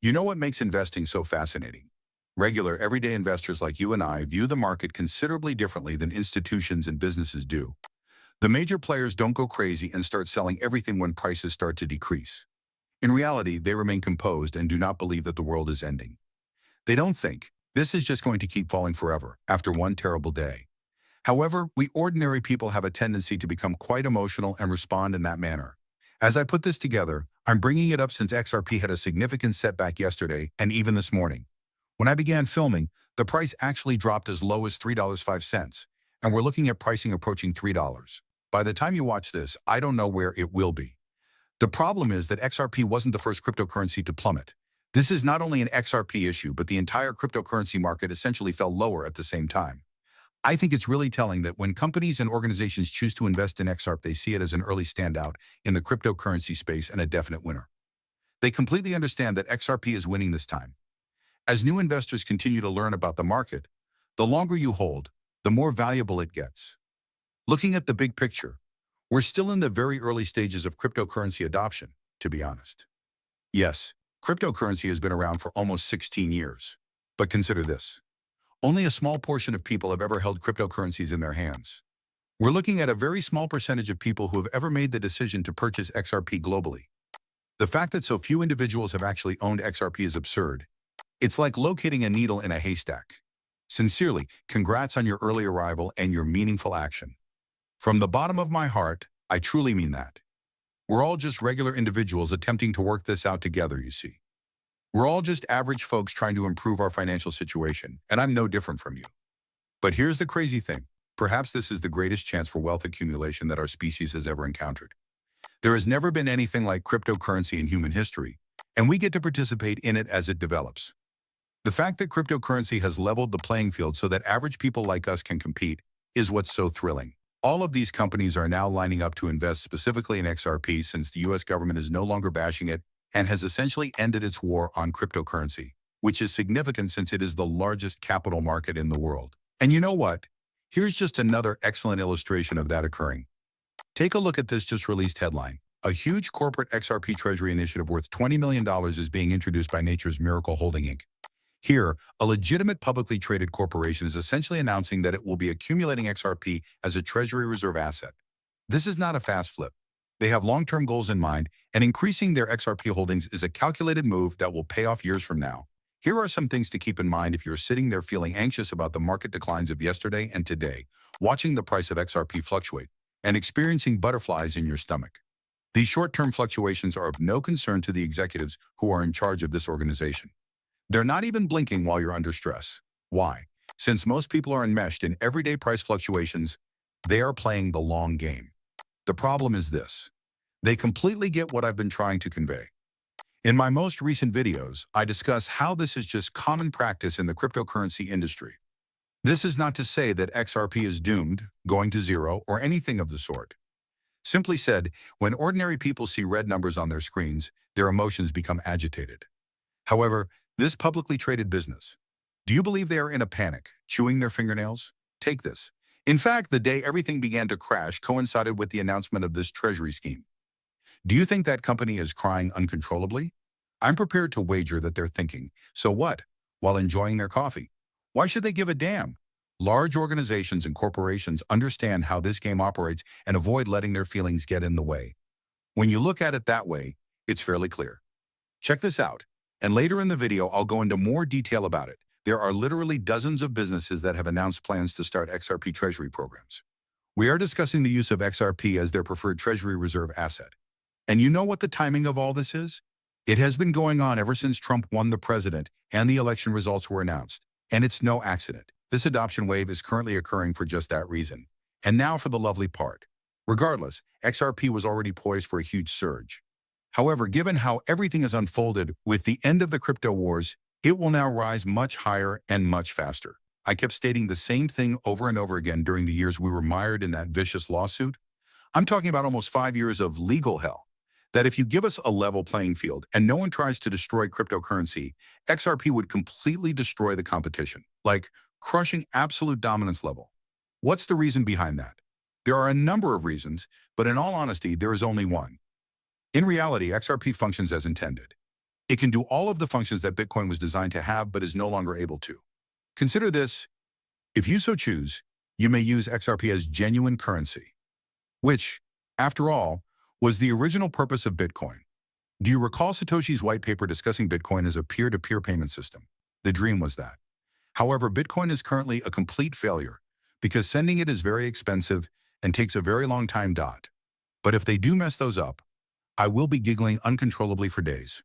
You know what makes investing so fascinating? Regular, everyday investors like you and I view the market considerably differently than institutions and businesses do. The major players don't go crazy and start selling everything when prices start to decrease. In reality, they remain composed and do not believe that the world is ending. They don't think this is just going to keep falling forever after one terrible day. However, we ordinary people have a tendency to become quite emotional and respond in that manner. As I put this together, I'm bringing it up since XRP had a significant setback yesterday and even this morning. When I began filming, the price actually dropped as low as $3.05, and we're looking at pricing approaching $3. By the time you watch this, I don't know where it will be. The problem is that XRP wasn't the first cryptocurrency to plummet. This is not only an XRP issue, but the entire cryptocurrency market essentially fell lower at the same time. I think it's really telling that when companies and organizations choose to invest in XRP, they see it as an early standout in the cryptocurrency space and a definite winner. They completely understand that XRP is winning this time. As new investors continue to learn about the market, the longer you hold, the more valuable it gets. Looking at the big picture, we're still in the very early stages of cryptocurrency adoption, to be honest. Yes, cryptocurrency has been around for almost 16 years. But consider this. Only a small portion of people have ever held cryptocurrencies in their hands. We're looking at a very small percentage of people who have ever made the decision to purchase XRP globally. The fact that so few individuals have actually owned XRP is absurd. It's like locating a needle in a haystack. Sincerely, congrats on your early arrival and your meaningful action. From the bottom of my heart, I truly mean that. We're all just regular individuals attempting to work this out together, you see. We're all just average folks trying to improve our financial situation, and I'm no different from you. But here's the crazy thing. Perhaps this is the greatest chance for wealth accumulation that our species has ever encountered. There has never been anything like cryptocurrency in human history, and we get to participate in it as it develops. The fact that cryptocurrency has leveled the playing field so that average people like us can compete is what's so thrilling. All of these companies are now lining up to invest specifically in XRP since the US government is no longer bashing it and has essentially ended its war on cryptocurrency, which is significant since it is the largest capital market in the world. And you know what? Here's just another excellent illustration of that occurring. Take a look at this just released headline. A huge corporate XRP treasury initiative worth $20 million is being introduced by Nature's Miracle Holding Inc. Here, a legitimate publicly traded corporation is essentially announcing that it will be accumulating XRP as a treasury reserve asset. This is not a fast flip. They have long-term goals in mind, and increasing their XRP holdings is a calculated move that will pay off years from now. Here are some things to keep in mind if you're sitting there feeling anxious about the market declines of yesterday and today, watching the price of XRP fluctuate, and experiencing butterflies in your stomach. These short-term fluctuations are of no concern to the executives who are in charge of this organization. They're not even blinking while you're under stress. Why? Since most people are enmeshed in everyday price fluctuations, they are playing the long game. The problem is this. They completely get what I've been trying to convey. In my most recent videos, I discuss how this is just common practice in the cryptocurrency industry. This is not to say that XRP is doomed, going to zero, or anything of the sort. Simply said, when ordinary people see red numbers on their screens, their emotions become agitated. However, this publicly traded business, do you believe they are in a panic, chewing their fingernails? Take this. In fact, the day everything began to crash coincided with the announcement of this treasury scheme. Do you think that company is crying uncontrollably? I'm prepared to wager that they're thinking, so what? While enjoying their coffee. Why should they give a damn? Large organizations and corporations understand how this game operates and avoid letting their feelings get in the way. When you look at it that way, it's fairly clear. Check this out. And later in the video, I'll go into more detail about it. There are literally dozens of businesses that have announced plans to start XRP treasury programs. We are discussing the use of XRP as their preferred treasury reserve asset. And you know what the timing of all this is? It has been going on ever since Trump won the president and the election results were announced. And it's no accident. This adoption wave is currently occurring for just that reason. And now for the lovely part. Regardless, XRP was already poised for a huge surge. However, given how everything has unfolded with the end of the crypto wars, it will now rise much higher and much faster. I kept stating the same thing over and over again during the years we were mired in that vicious lawsuit. I'm talking about almost 5 years of legal hell. That if you give us a level playing field and no one tries to destroy cryptocurrency, XRP would completely destroy the competition, like crushing absolute dominance level. What's the reason behind that? There are a number of reasons, but in all honesty, there is only one. In reality, XRP functions as intended. It can do all of the functions that Bitcoin was designed to have but is no longer able to. Consider this: if you so choose, you may use XRP as genuine currency, which, after all, was the original purpose of Bitcoin. Do you recall Satoshi's white paper discussing Bitcoin as a peer-to-peer payment system? The dream was that. However, Bitcoin is currently a complete failure because sending it is very expensive and takes a very long time. But if they do mess those up, I will be giggling uncontrollably for days.